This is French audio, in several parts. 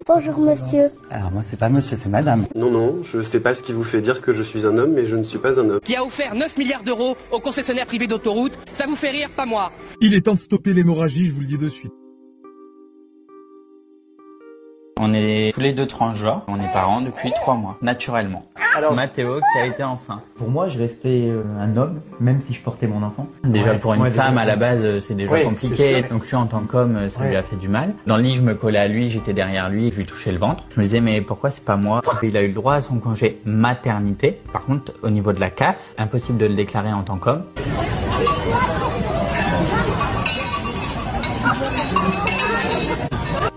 Bonjour monsieur. Alors moi c'est pas monsieur, c'est madame. Non, non, je sais pas ce qui vous fait dire que je suis un homme, mais je ne suis pas un homme. Qui a offert 9 milliards d'euros aux concessionnaires privés d'autoroutes. Ça vous fait rire, pas moi. Il est temps de stopper l'hémorragie, je vous le dis de suite. On est tous les deux transgenres, on est parents depuis 3 mois, naturellement. Alors Mathéo qui a été enceinte. Pour moi, je restais un homme, même si je portais mon enfant. Déjà pour une femme à la base c'est déjà compliqué, donc lui en tant qu'homme ça lui a fait du mal. Dans le lit je me collais à lui, j'étais derrière lui, je lui touchais le ventre. Je me disais mais pourquoi c'est pas moi? Il a eu le droit à son congé maternité. Par contre au niveau de la CAF, impossible de le déclarer en tant qu'homme.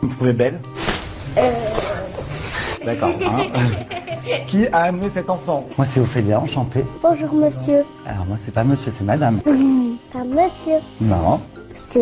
Vous me trouvez belle? D'accord. Qui a amené cet enfant? Moi c'est Ophélia, enchanté. Bonjour monsieur. Alors moi c'est pas monsieur, c'est madame. Pas monsieur. Non. Si.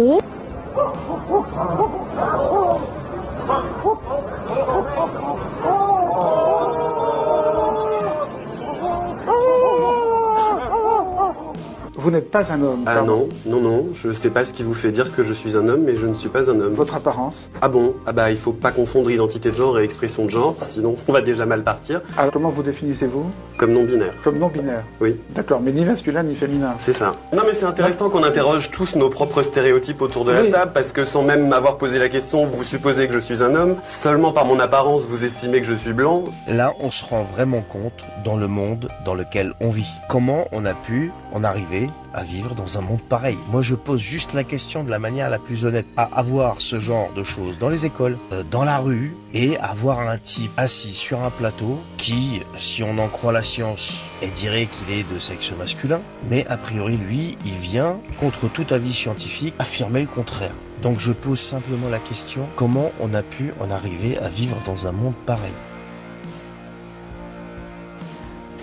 Vous n'êtes pas un homme. Ah non, non, non, je sais pas ce qui vous fait dire que je suis un homme, mais je ne suis pas un homme. Votre apparence? Ah bon? Ah bah il faut pas confondre identité de genre et expression de genre, sinon on va déjà mal partir. Alors comment vous définissez-vous? Comme non-binaire. Comme non-binaire? Oui. D'accord, mais ni masculin ni féminin. C'est ça. Non mais c'est intéressant qu'on interroge tous nos propres stéréotypes autour de la table, parce que sans même m'avoir posé la question, vous supposez que je suis un homme. Seulement par mon apparence, vous estimez que je suis blanc. Là, on se rend vraiment compte dans le monde dans lequel on vit. Comment on a pu en arriver à vivre dans un monde pareil? Moi, je pose juste la question de la manière la plus honnête. À avoir ce genre de choses dans les écoles, dans la rue, et avoir un type assis sur un plateau qui, si on en croit la science, dirait qu'il est de sexe masculin, mais a priori, lui, il vient, contre tout avis scientifique, affirmer le contraire. Donc je pose simplement la question, comment on a pu en arriver à vivre dans un monde pareil?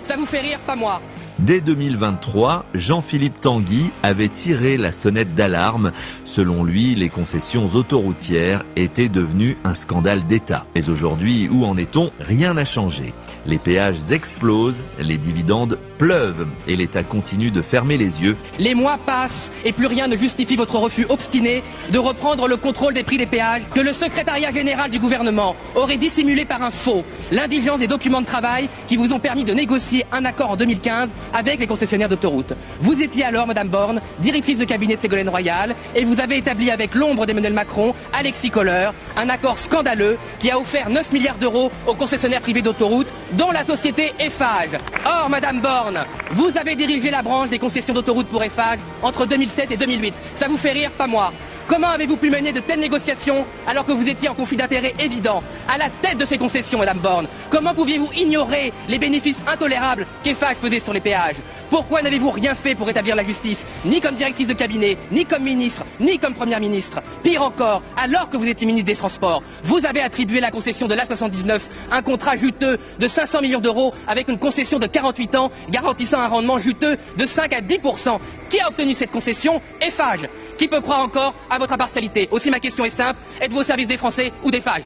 Ça vous fait rire, pas moi. Dès 2023, Jean-Philippe Tanguy avait tiré la sonnette d'alarme. Selon lui, les concessions autoroutières étaient devenues un scandale d'État. Mais aujourd'hui, où en est-on? Rien n'a changé. Les péages explosent, les dividendes pleuvent et l'État continue de fermer les yeux. Les mois passent et plus rien ne justifie votre refus obstiné de reprendre le contrôle des prix des péages que le secrétariat général du gouvernement aurait dissimulé par un faux, l'indigence des documents de travail qui vous ont permis de négocier un accord en 2015 avec les concessionnaires d'autoroutes. Vous étiez alors, Madame Borne, directrice de cabinet de Ségolène Royal, et vous avez établi avec l'ombre d'Emmanuel Macron, Alexis Kohler, un accord scandaleux qui a offert 9 milliards d'euros aux concessionnaires privés d'autoroutes, dont la société Eiffage. Or, Madame Borne, vous avez dirigé la branche des concessions d'autoroutes pour Eiffage entre 2007 et 2008. Ça vous fait rire, pas moi. Comment avez-vous pu mener de telles négociations alors que vous étiez en conflit d'intérêts évident à la tête de ces concessions, Madame Borne? Comment pouviez-vous ignorer les bénéfices intolérables qu'Eiffage faisait sur les péages? Pourquoi n'avez-vous rien fait pour établir la justice, ni comme directrice de cabinet, ni comme ministre, ni comme première ministre? Pire encore, alors que vous étiez ministre des Transports, vous avez attribué la concession de l'A79, un contrat juteux de 500 millions d'euros avec une concession de 48 ans garantissant un rendement juteux de 5 à 10%. Qui a obtenu cette concession? Eiffage. Qui peut croire encore à votre impartialité? Aussi ma question est simple, êtes-vous au service des Français ou d'Eiffage?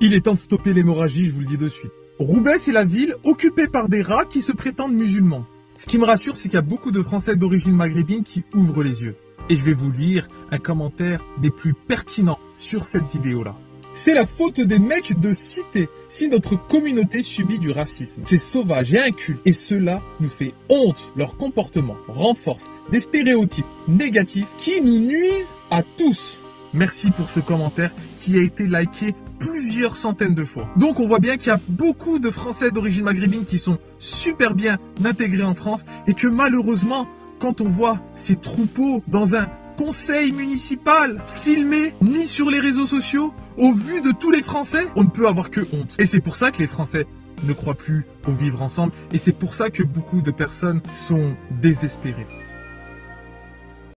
Il est temps de stopper l'hémorragie, je vous le dis de suite. Roubaix, c'est la ville occupée par des rats qui se prétendent musulmans. Ce qui me rassure, c'est qu'il y a beaucoup de Français d'origine maghrébine qui ouvrent les yeux. Et je vais vous lire un commentaire des plus pertinents sur cette vidéo-là. C'est la faute des mecs de cité si notre communauté subit du racisme. C'est sauvage et inculte et cela nous fait honte. Leur comportement renforce des stéréotypes négatifs qui nous nuisent à tous. Merci pour ce commentaire qui a été liké plusieurs centaines de fois. Donc on voit bien qu'il y a beaucoup de Français d'origine maghrébine qui sont super bien intégrés en France et que malheureusement, quand on voit ces troupeaux dans un conseil municipal filmé, mis sur les réseaux sociaux, au vu de tous les Français, on ne peut avoir que honte. Et c'est pour ça que les Français ne croient plus au vivre ensemble et c'est pour ça que beaucoup de personnes sont désespérées.